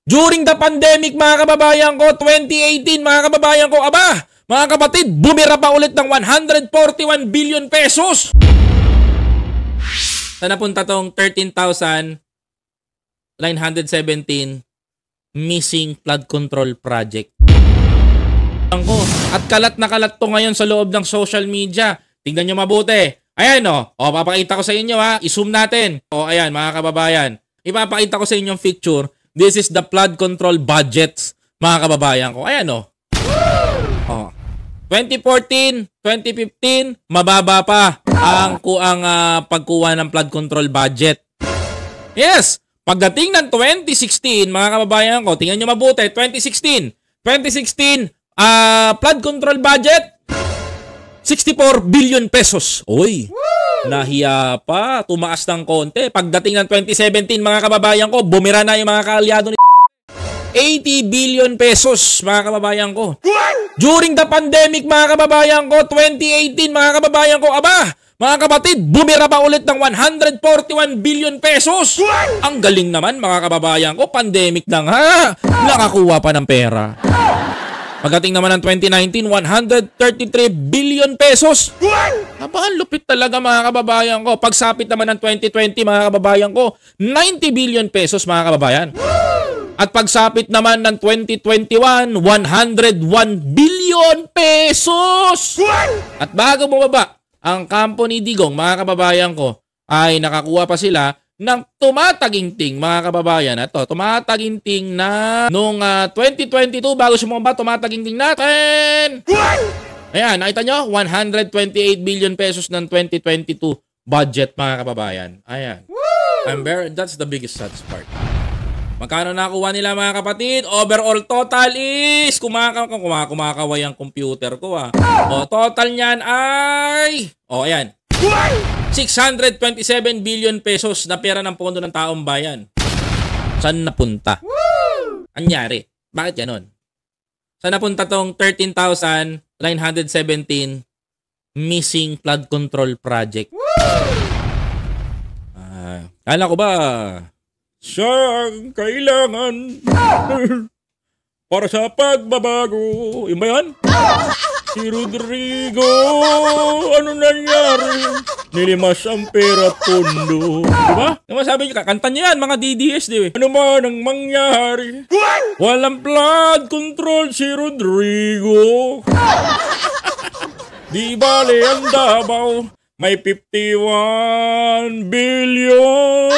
During the pandemic, mga kababayan ko, 2018, mga kababayan ko, aba, mga kapatid, bumira pa ulit ng 141 billion pesos. Saan napunta tong 13,917 missing flood control project? At kalat na kalat to ngayon sa loob ng social media. Tingnan nyo mabuti. Ayan o, papakita ko sa inyo ha. I-zoom natin. O ayan mga kababayan. Ipapakita ko sa inyo yung picture. This is the flood control budgets, mga kababayan ko. Ayan o. 2014, 2015, mababa pa ang pagkuha ng flood control budget. Yes! Pagdating ng 2016, mga kababayan ko, tingnan nyo mabuti, 2016, flood control budget, 64 billion pesos. Oy, nahiya pa, tumaas ng konti. Pagdating ng 2017, mga kababayan ko, bumira na yung mga kaalyado ni 80 billion pesos, mga kababayan ko. During the pandemic, mga kababayan ko, 2018, mga kababayan ko, aba, mga kapatid, bumira pa ulit ng 141 billion pesos. Ang galing naman, mga kababayan ko, pandemic lang ha, nakakuha pa ng pera. Pagdating naman ng 2019, 133 billion pesos. Aba, lupit talaga mga kababayan ko. Pagsapit naman ng 2020, mga kababayan ko, 90 billion pesos, mga kababayan. At pagsapit naman ng 2021, 101 billion pesos. At bago bumaba ang kampo ni Digong, mga kababayan ko, ay nakakuha pa sila ng tumataginting, mga kababayan. Ito, tumataginting na noong 2022, bago sumumaba, tumataginting natin. Ayan, nakita nyo? 128 billion pesos ng 2022 budget, mga kababayan. Ayan. That's the biggest sad part. Magkano nakuha nila, mga kapatid? Overall total is, kumakaway ang computer ko O, total niyan ay, ayan. 627 billion pesos na pera ng pondo ng taong bayan. Saan napunta? Anyari? Bakit ganon? Saan napunta tong 13,917 missing flood control project? Kala ko ba siya ang kailangan para sa pagbabago? Yung ba yan? Si Rodrigo, ano nangyari? Nilimas ang pera pondo. Diba? Diba sabi niyo, kakanta niyo yan, mga DDS, di ba? Ano man ang mangyari? Walang flood control si Rodrigo. Di bale ang Davao, may 51 billion.